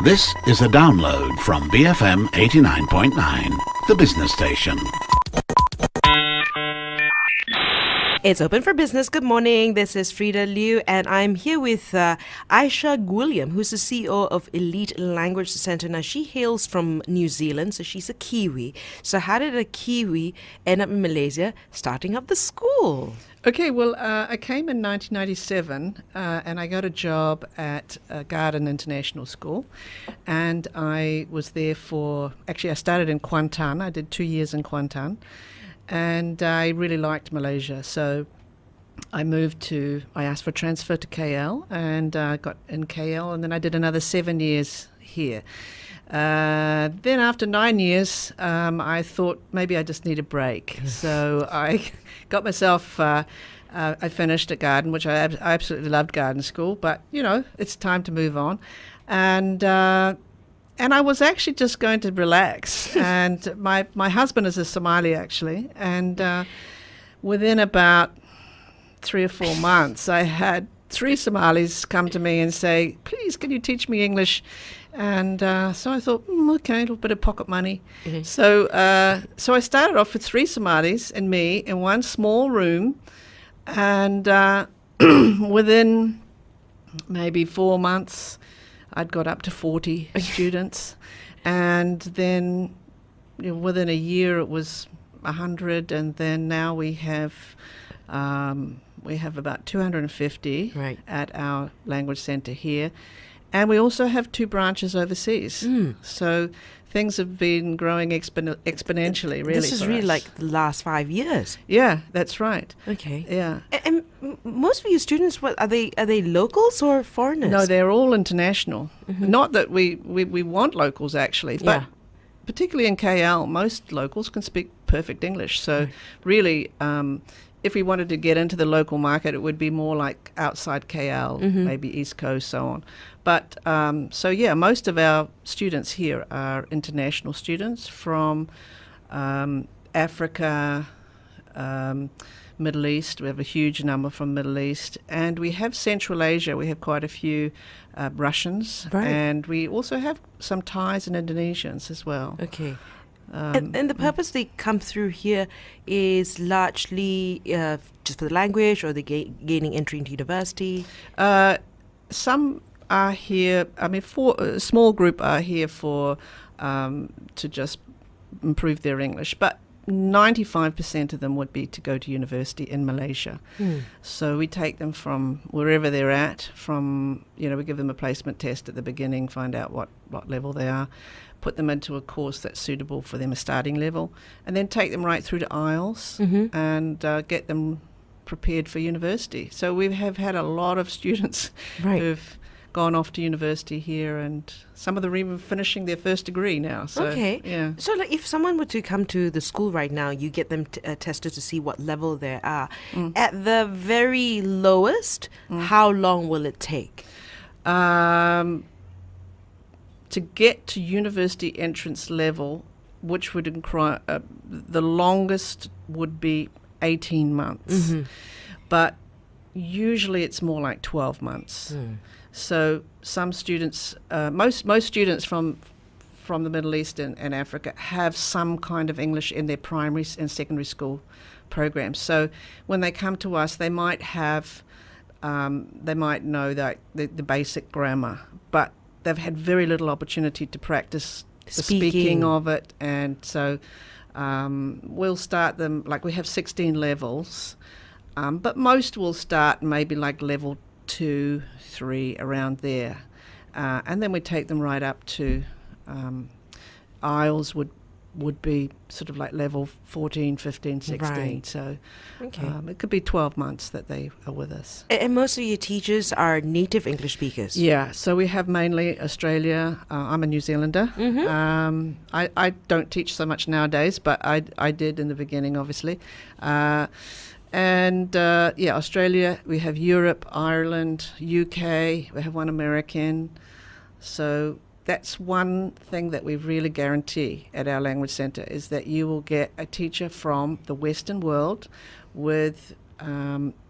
This is a download from BFM 89.9, the business station. It's open for business. Good morning. This is Frida Liu, and I'm here with Aiyshah Gwilliam, who's the CEO of ELIT Language Centre. Now, she hails from New Zealand, so she's a Kiwi. So how did a Kiwi end up in Malaysia starting up the school? Okay, well, I came in 1997 and I got a job at Garden International School, and I was there I started in Kuantan. I did 2 years in Kuantan, and I really liked Malaysia. So I asked for a transfer to KL, and got in KL, and then I did another 7 years here. Then after 9 years, I thought maybe I just need a break. So I got myself, I finished at Garden, which I absolutely loved Garden School, but, it's time to move on. And I was actually just going to relax. And my husband is a Somali, actually. And within about 3 or 4 months, I had 3 Somalis come to me and say, please, can you teach me English? And so I thought, okay, a little bit of pocket money. Mm-hmm. So I started off with 3 Somalis and me in one small room. And within maybe 4 months, I'd got up to 40 students. And then within a year, it was 100. And then now we have about 250 at our language centre here. And we also have 2 branches overseas. So things have been growing exponentially, really. This is really like the last 5 years. Yeah, that's right. Okay. Yeah. And most of your students, what are they locals or foreigners? No, they're all international. Mm-hmm. Not that we want locals, actually, but particularly in KL, most locals can speak perfect English. So really, if we wanted to get into the local market, it would be more like outside KL, maybe East Coast, so on. But most of our students here are international students from Africa, Middle East. We have a huge number from Middle East. And we have Central Asia. We have quite a few Russians. Right. And we also have some Thais and Indonesians as well. Okay. And the purpose they come through here is largely just for the language, or they gaining entry into university? Some are here, a small group are here for to just improve their English, but 95% of them would be to go to university in Malaysia. So we take them from wherever they're at, we give them a placement test at the beginning, find out what level they are, put them into a course that's suitable for them, a starting level, and then take them right through to IELTS and get them prepared for university. So we have had a lot of students who've gone off to university here, and some of them are even finishing their first degree now. So, okay. Yeah. So like if someone were to come to the school right now, you get them tested to see what level they are. At the very lowest, how long will it take? To get to university entrance level, which would incur the longest would be 18 months. But usually it's more like 12 months. So some students, most students from the Middle East and Africa have some kind of English in their primary and secondary school programs. So when they come to us, they might have, they might know that the basic grammar, but they've had very little opportunity to practice the speaking of it. And so we'll start them, like we have 16 levels, but most will start maybe like level 2, 3, around there. And then we take them right up to IELTS would be sort of like level 14, 15, 16. Right. So it could be 12 months that they are with us. And most of your teachers are native English speakers? Yeah, so we have mainly Australia. I'm a New Zealander. I don't teach so much nowadays, but I did in the beginning, obviously. Australia, we have Europe, Ireland, UK, we have one American. So that's one thing that we really guarantee at our language centre, is that you will get a teacher from the Western world with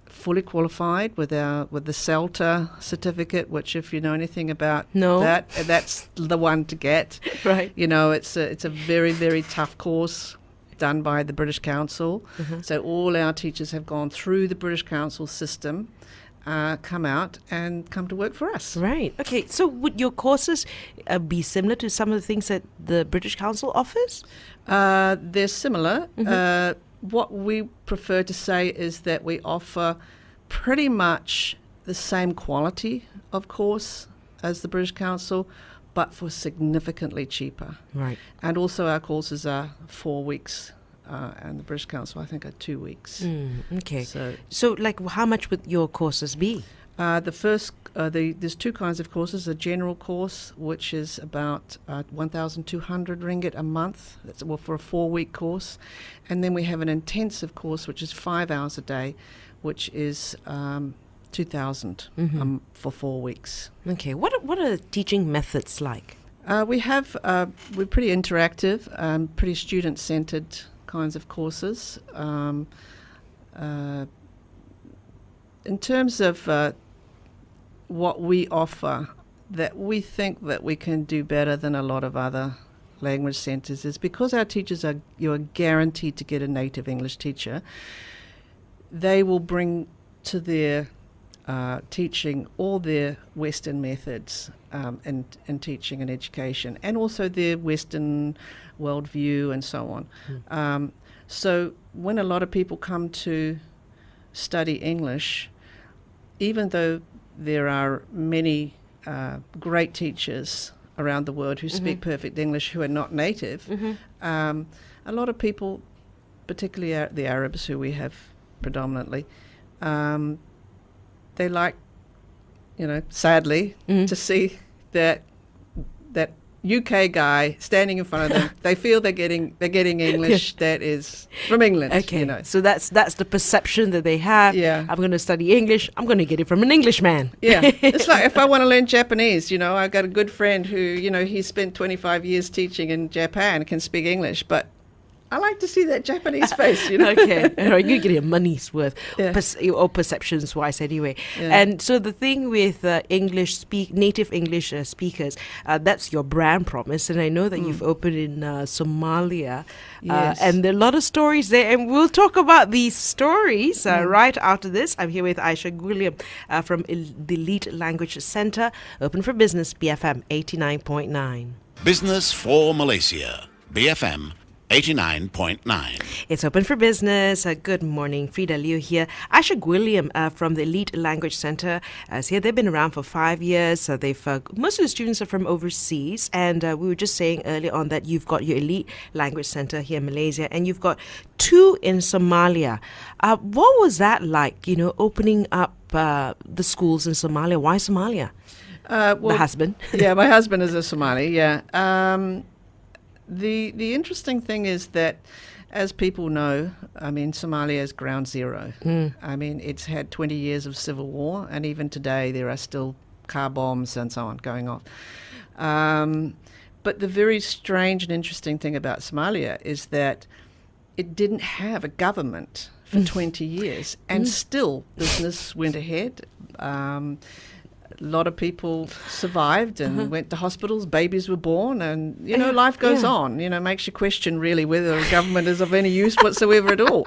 fully qualified with the CELTA certificate, which, if you know anything about No. that's the one to get. Right. You know, it's a very, very tough course done by the British Council. So all our teachers have gone through the British Council system, come out and come to work for us. Right. Okay. So would your courses be similar to some of the things that the British Council offers? They're similar. What we prefer to say is that we offer pretty much the same quality of course as the British Council, but for significantly cheaper. Right. And also our courses are 4 weeks, and the British Council, I think, are 2 weeks. Okay. So like, how much would your courses be? there's two kinds of courses. A general course, which is about 1,200 ringgit a month. That's for a 4-week course. And then we have an intensive course, which is 5 hours a day, which is 2,000 for 4 weeks. Okay. What are the teaching methods like? We're pretty interactive, pretty student-centered kinds of courses. In terms of what we offer, that we think that we can do better than a lot of other language centres, is because our teachers you're guaranteed to get a native English teacher. They will bring to their teaching all their Western methods in teaching and education, and also their Western worldview and so on. So when a lot of people come to study English, even though there are many great teachers around the world who speak perfect English who are not native, a lot of people, particularly the Arabs who we have predominantly, they like, sadly, to see that UK guy standing in front of them. They feel they're getting English that is from England. Okay, so that's the perception that they have. Yeah. I'm going to study English. I'm going to get it from an Englishman. Yeah, it's like if I want to learn Japanese, I've got a good friend who, he spent 25 years teaching in Japan, can speak English, but I like to see that Japanese face, Okay, all right, you get your money's worth, Yeah. or perceptions-wise anyway. Yeah. And so the thing with native English speakers, that's your brand promise, and I know that you've opened in Somalia, Yes. and there are a lot of stories there, and we'll talk about these stories right after this. I'm here with Aiyshah Gwilliam from the ELIT Language Centre, open for business, BFM 89.9. Business for Malaysia. BFM 89.9. It's open for business. Good morning, Frida Liu here. Aiyshah Gwilliam from the ELIT Language Centre is here. They've been around for 5 years. Most of the students are from overseas, and we were just saying earlier on that you've got your ELIT Language Centre here in Malaysia, and you've got 2 in Somalia. What was that like? Opening up the schools in Somalia. Why Somalia? The husband. Yeah, my husband is a Somali. Yeah. The interesting thing is that, as people know, Somalia is ground zero. It's had 20 years of civil war, and even today there are still car bombs and so on going off. But the very strange and interesting thing about Somalia is that it didn't have a government for 20 years, and still business went ahead. A lot of people survived and went to hospitals, babies were born, and, life goes on. Makes you question really whether a government is of any use whatsoever at all.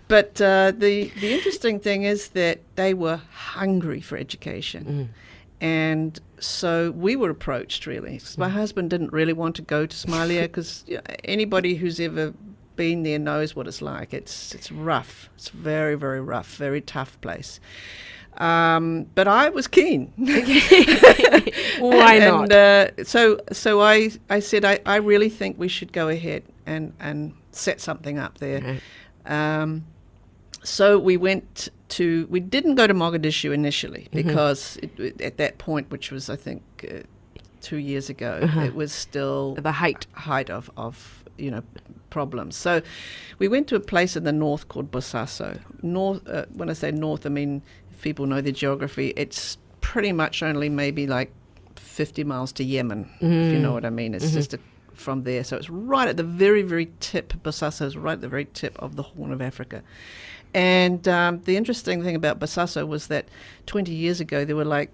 But the interesting thing is that they were hungry for education. And so we were approached, really. My husband didn't really want to go to Somalia because anybody who's ever been there knows what it's like. It's rough. It's very, very rough, very tough place. But I was keen. Why not? And so I said, I really think we should go ahead and set something up there. Right. So we didn't go to Mogadishu initially because at that point, which was, I think, 2 years ago, it was still The height of problems. So we went to a place in the north called Bosaso. North, when I say north, if people know the geography, it's pretty much only maybe like 50 miles to Yemen, if you know what I mean. It's just from there. So it's right at the very, very tip. Bosaso is right at the very tip of the Horn of Africa. And the interesting thing about Bosaso was that 20 years ago there were like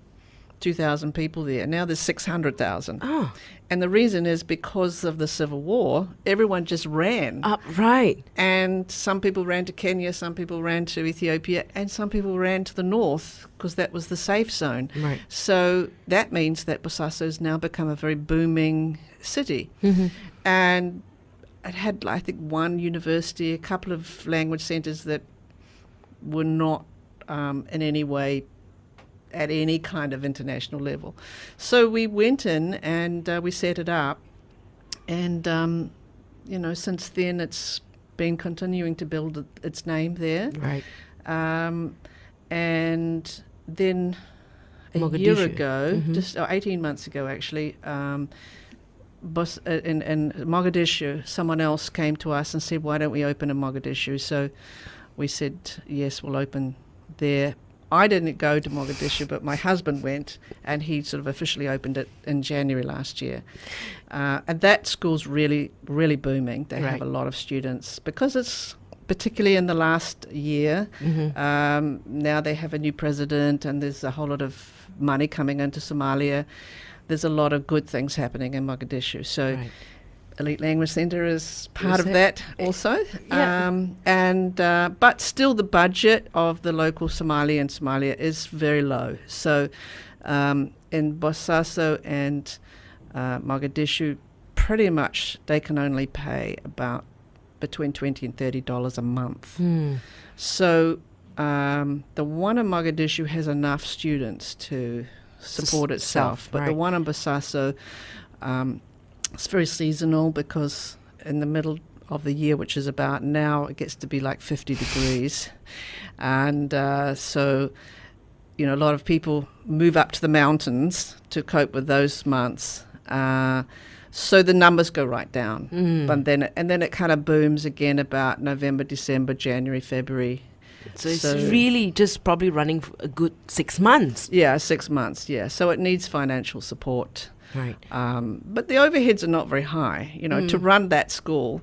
2,000 people there. Now there's 600,000. Oh, And the reason is because of the civil war, everyone just ran. right. And some people ran to Kenya, some people ran to Ethiopia, and some people ran to the north because that was the safe zone. Right. So that means that Bosaso has now become a very booming city. And it had, I think, one university, a couple of language centres that were not in any way at any kind of international level. So we went in and we set it up, and since then it's been continuing to build its name there. Right. And then a Mogadishu. year ago, just 18 months ago actually, in Mogadishu, someone else came to us and said, why don't we open in Mogadishu? So we said, yes, we'll open there. I didn't go to Mogadishu, but my husband went, and he sort of officially opened it in January last year. And that school's really, really booming. They have a lot of students because it's particularly in the last year. Now they have a new president, and there's a whole lot of money coming into Somalia. There's a lot of good things happening in Mogadishu. So ELIT Language Centre is part of that also. But still the budget of the local Somali in Somalia is very low. So in Bosaso and Mogadishu, pretty much they can only pay about between $20 and $30 a month. So the one in Mogadishu has enough students to support itself, but the one in Bosaso, it's very seasonal because in the middle of the year, which is about now, it gets to be like 50 degrees. And so, a lot of people move up to the mountains to cope with those months. So the numbers go right down. But then it kind of booms again about November, December, January, February. So it's really just probably running for a good 6 months. Yeah, 6 months, yeah. So it needs financial support. Right. But the overheads are not very high. To run that school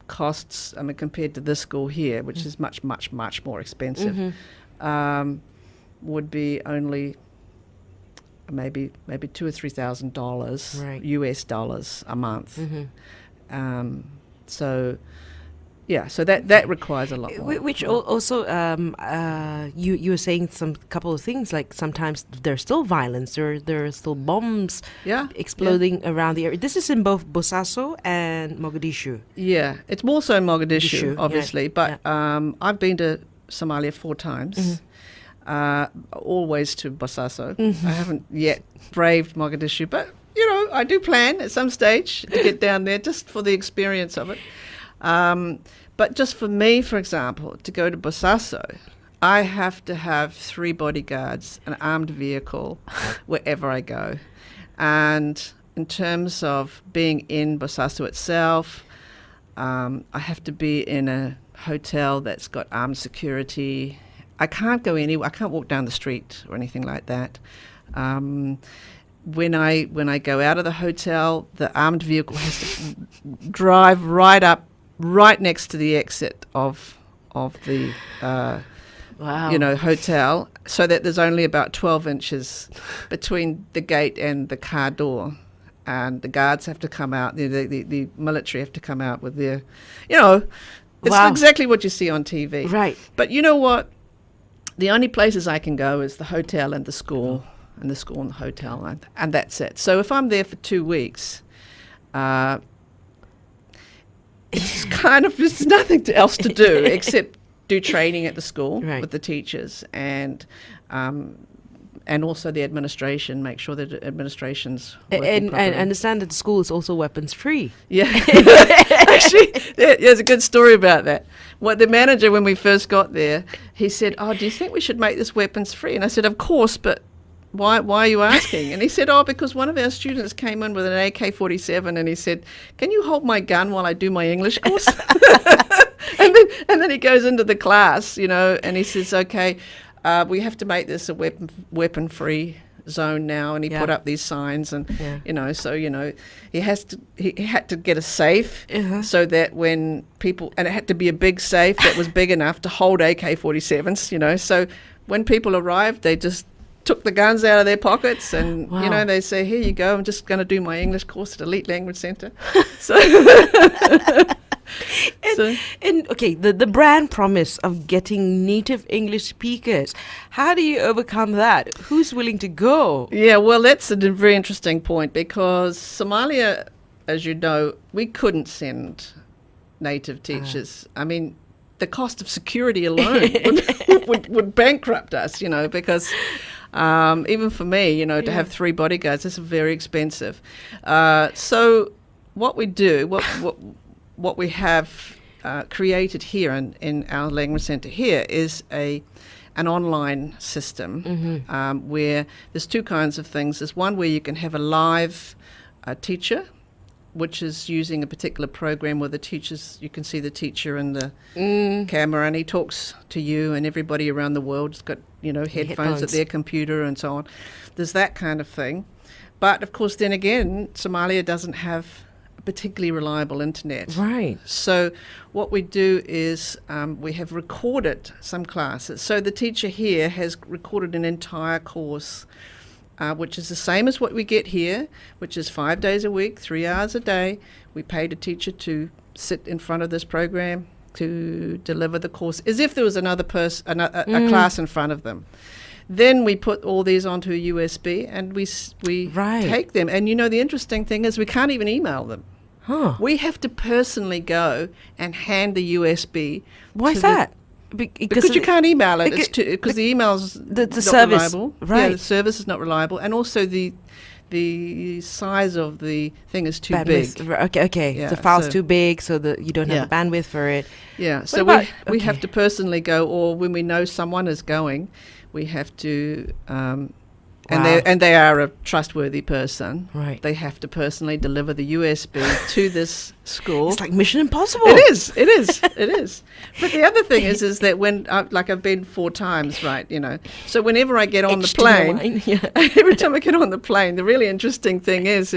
costs, compared to this school here, which is much, much, much more expensive, would be only maybe $2,000 or $3,000 US dollars a month. So that requires a lot more. Which also, you were saying some couple of things, like sometimes there's still violence, there are still bombs exploding around the area. This is in both Bosaso and Mogadishu. Yeah, it's more so in Mogadishu, obviously, but I've been to Somalia 4 times. Always to Bosaso. I haven't yet braved Mogadishu, but I do plan at some stage to get down there just for the experience of it. But just for me, for example, to go to Bosaso, I have to have 3 bodyguards, an armed vehicle wherever I go. And in terms of being in Bosaso itself, I have to be in a hotel that's got armed security. I can't go anywhere. I can't walk down the street or anything like that. When I go out of the hotel, the armed vehicle has to drive right next to the exit of the hotel, so that there's only about 12 inches between the gate and the car door, and the guards have to come out. The military have to come out with their, it's exactly what you see on TV. Right. But you know what? The only places I can go is the hotel and the school, and the school and the hotel, and that's it. So if I'm there for 2 weeks, it's kind of, there's nothing else to do except do training at the school with the teachers, and also the administration, make sure that the administration's working properly. And understand that the school is also weapons free. Yeah. Actually, there's a good story about that. The manager, when we first got there, he said, do you think we should make this weapons free? And I said, of course, but why are you asking? And he said, because one of our students came in with an AK-47, and he said, can you hold my gun while I do my English course? and then he goes into the class, and he says, okay, we have to make this a weapon-free zone now, and he Yeah. put up these signs, and Yeah. so he had to get a safe so that when people, and it had to be a big safe that was big enough to hold AK-47s, so when people arrived, they just took the guns out of their pockets, and Wow. they say, here you go, I'm just going to do my English course at ELIT Language Centre. So And okay, the brand promise of getting native English speakers, how do you overcome that? Who's willing to go? yeah, well, that's a very interesting point, because Somalia, as you know, we couldn't send native teachers. I mean, the cost of security alone would bankrupt us, because even for me, to have 3 bodyguards, that's very expensive. So what we do, what we have created here in our language centre here is an online system where there's 2 kinds of things. There's one where you can have a live teacher, which is using a particular program where you can see the teacher in the camera, and he talks to you and everybody around the world. Has got headphones at their computer and so on. There's that kind of thing. But of course, then again, Somalia doesn't have a particularly reliable internet. Right. So what we do is we have recorded some classes. So the teacher here has recorded an entire course, which is the same as what we get here, which is 5 days a week, 3 hours a day. We paid a teacher to sit in front of this program to deliver the course, as if there was another person, a class in front of them. Then we put all these onto a USB, and we take them. And the interesting thing is we can't even email them. Huh. We have to personally go and hand the USB. Why is that? Because you can't email it. Because the email's the not service, reliable. right? Yeah, the service is not reliable, and also the size of the thing is too Bandwidth. big. Okay. Yeah, The file's so- too big, so that you don't have the bandwidth for it. Yeah, so about- we have okay. to personally go, or when we know someone is going, we have to. Wow. And they are a trustworthy person. Right. They have to personally deliver the USB to this school. It's like Mission Impossible. It is. But the other thing is that when, I've been 4 times, right, so whenever I get on the Etched in your plane, mind, yeah. every time I get on the plane, the really interesting thing is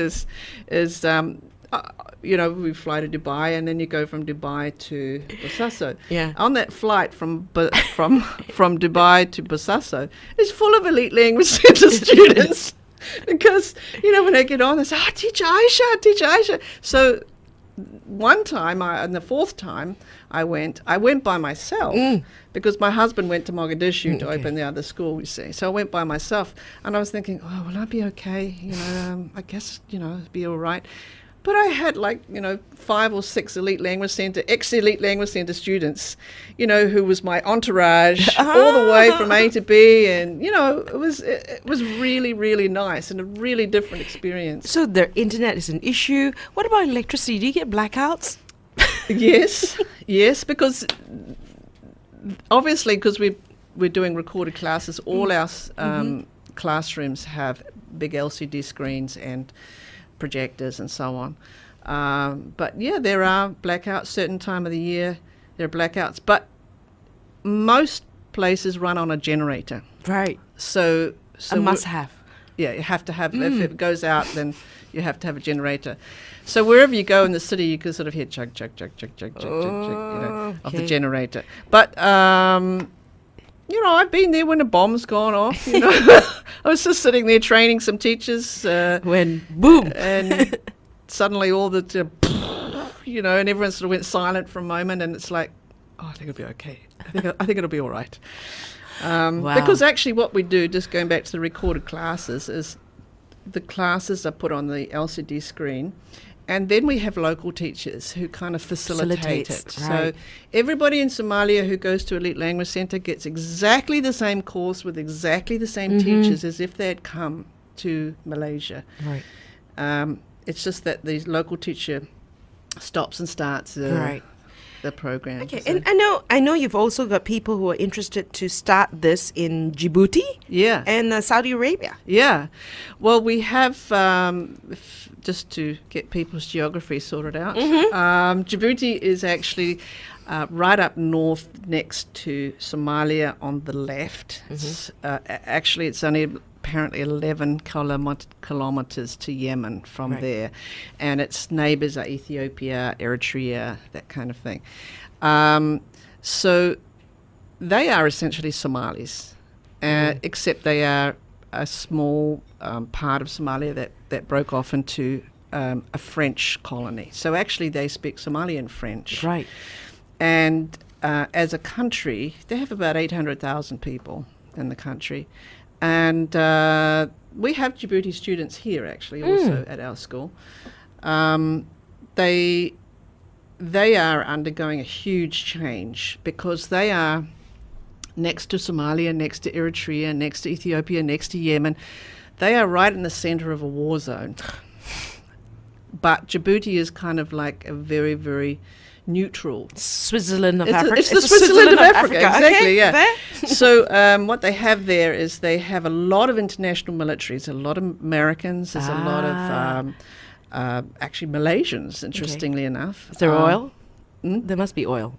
we fly to Dubai, and then you go from Dubai to Bosaso. Yeah. On that flight from Dubai to Bosaso, it's full of ELIT Language Centre students, because when I get on, they say, Teacher Aiyshah. So one time, and the 4th time I went by myself, because my husband went to Mogadishu to open the other school, you see. So I went by myself, and I was thinking, will I be okay? I guess, it'll be all right. But I had 5 or 6 ELIT Language Centre, ex-ELIT Language Centre students, who was my entourage all the way from A to B, and it was really, really nice and a really different experience. So their internet is an issue. What about electricity? Do you get blackouts? Yes, because obviously, because we're doing recorded classes, all our classrooms have big LCD screens and projectors and so on. But yeah, there are blackouts. Certain time of the year there are blackouts, but most places run on a generator. Right. So A must-have. Yeah, you have to have. If it goes out, then you have to have a generator. So wherever you go in the city, you can sort of hear chug, chug, chug, chug, chug, chug, chug, of the Okay. generator. But I've been there when a bomb's gone off. I was just sitting there training some teachers. When boom. And suddenly all the, and everyone sort of went silent for a moment, and it's like, I think it'll be okay. I think it'll be all right. Wow. Because actually what we do, just going back to the recorded classes, is the classes are put on the LCD screen, and then we have local teachers who kind of facilitate it. Facilitates, right. So everybody in Somalia who goes to ELIT Language Centre gets exactly the same course with exactly the same teachers as if they had come to Malaysia. Right. It's just that the local teacher stops and starts Right. the program. Okay, So- and I know you've also got people who are interested to start this in Djibouti yeah. and Saudi Arabia. Yeah. Well, we have, just to get people's geography sorted out, Djibouti is actually right up north next to Somalia on the left. It's, actually, it's only apparently 11 kilometers to Yemen from Right. there. And its neighbors are Ethiopia, Eritrea, that kind of thing. So they are essentially Somalis, except they are a small part of Somalia that broke off into a French colony. So actually they speak Somali and French. Right. And as a country, they have about 800,000 people in the country. And we have Djibouti students here, actually, also at our school. They are undergoing a huge change because they are next to Somalia, next to Eritrea, next to Ethiopia, next to Yemen. They are right in the center of a war zone. But Djibouti is kind of like a very, very neutral. Switzerland of It's Africa. it's the Switzerland of Africa, exactly, Okay, yeah. there. So what they have there is they have a lot of international militaries, a lot of Americans, there's a lot of actually Malaysians, interestingly enough. Is there oil? There must be oil.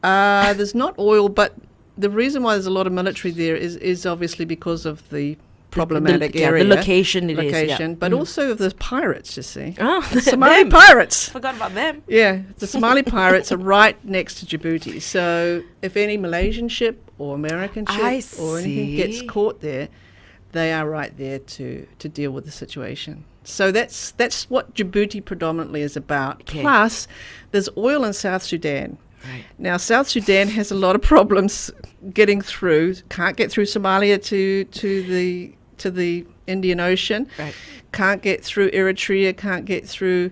There's not oil, but the reason why there's a lot of military there is obviously because of the problematic area. The location it is, yeah. But also of the pirates, you see. Oh, The Somali them. pirates. Forgot about them. Yeah, the Somali pirates are right next to Djibouti. So if any Malaysian ship or American ship I or anything gets see. caught there, they are right there to deal with the situation. So that's what Djibouti predominantly is about. Okay. Plus, there's oil in South Sudan. Right. Now, South Sudan has a lot of problems getting through. Can't get through Somalia to the Indian Ocean. Right. Can't get through Eritrea. Can't get through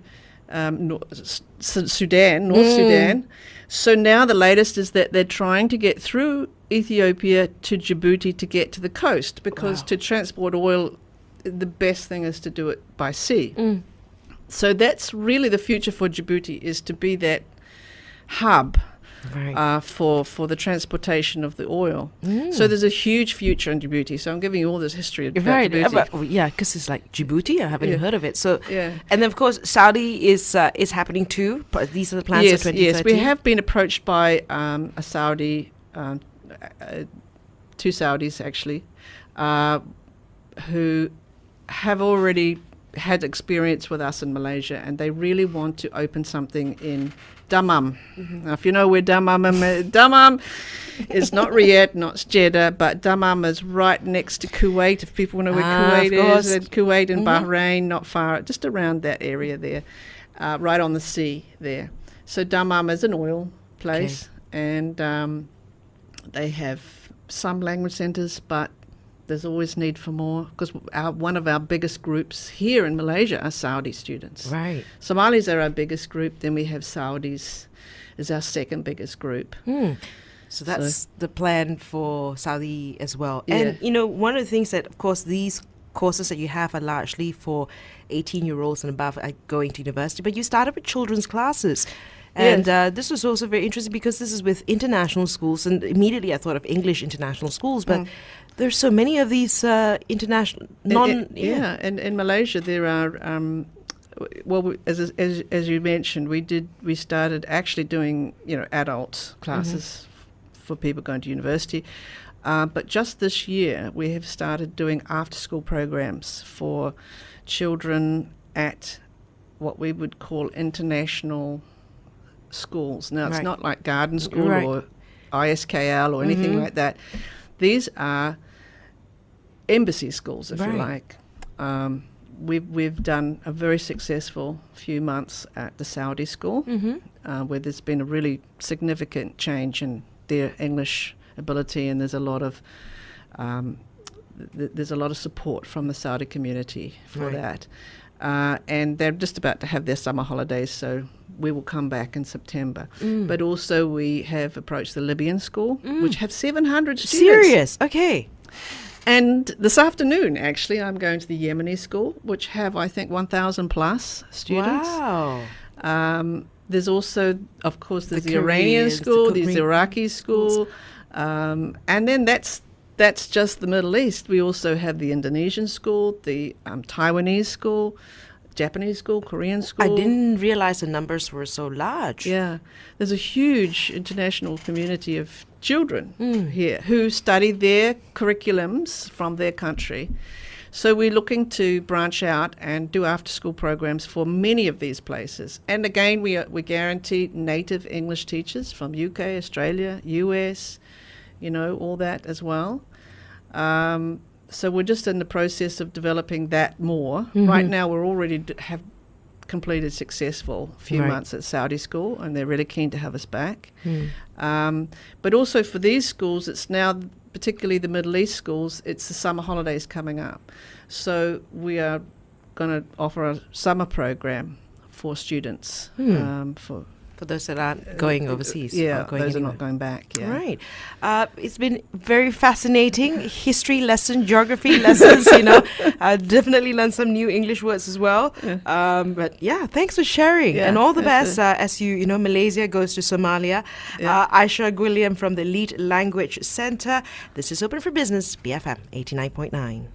Sudan, North Sudan. So now the latest is that they're trying to get through Ethiopia to Djibouti to get to the coast, because Wow. to transport oil, the best thing is to do it by sea. So that's really the future for Djibouti, is to be that hub Right. for the transportation of the oil. So there's a huge future in Djibouti. So I'm giving you all this history about Right, Djibouti. yeah, because it's like Djibouti. I haven't Yeah. heard of it. So, Yeah. and then of course Saudi is happening too. But these are the plans for Yes, 2030. we have been approached by a Saudi, two Saudis actually, who have already had experience with us in Malaysia, and they really want to open something in Dammam. Now, if you know where Dammam is, Dammam is not Riyadh, not Jeddah, but Dammam is right next to Kuwait. If people know where Kuwait of course. is, and Kuwait and Bahrain, not far, just around that area there, right on the sea there. So Dammam is an oil place, and they have some language centres, but there's always need for more, because one of our biggest groups here in Malaysia are Saudi students. Right. Somalis are our biggest group, then we have Saudis is our second biggest group. So that's the plan for Saudi as well. Yeah. And, one of the things that, of course, these courses that you have are largely for 18-year-olds and above going to university, but you started with children's classes. And this was also very interesting because this is with international schools, and immediately I thought of English international schools, but there's so many of these international, And in Malaysia there are, as you mentioned, we started actually doing adult classes for people going to university, but just this year we have started doing after-school programs for children at what we would call international schools. Now, it's Right. not like garden school Right. or ISKL or anything like that. These are embassy schools, if you Right. like. We've done a very successful few months at the Saudi school, where there's been a really significant change in their English ability, and there's a lot of support from the Saudi community for Right. that. And they're just about to have their summer holidays, so we will come back in September. But also we have approached the Libyan school, which have 700 students. Serious? Okay. And this afternoon, actually, I'm going to the Yemeni school, which have, I think, 1,000 plus students. Wow. There's also, of course, there's the The Iranian Koreans, the school, there's the Korean Iraqi school, and then that's just the Middle East. We also have the Indonesian school, the Taiwanese school, Japanese school, Korean school. I didn't realize the numbers were so large. Yeah, there's a huge international community of children here who study their curriculums from their country. So we're looking to branch out and do after-school programs for many of these places. And again, we guarantee native English teachers from UK, Australia, US, all that as well. So we're just in the process of developing that more. Right now, we're already have completed successful few months at Saudi school, and they're really keen to have us back. But also for these schools, it's now, particularly the Middle East schools, it's the summer holidays coming up. So we are going to offer a summer program for students. For those that aren't going overseas. Yeah, or going those anywhere. are not going back. Yeah. Right. It's been very fascinating. History lesson, geography lessons, definitely learned some new English words as well. Yeah. But yeah, thanks for sharing. Yeah, and all the that's best as Malaysia goes to Somalia. Yeah. Aiyshah Gwilliam from the ELIT Language Centre. This is Open for Business, BFM 89.9.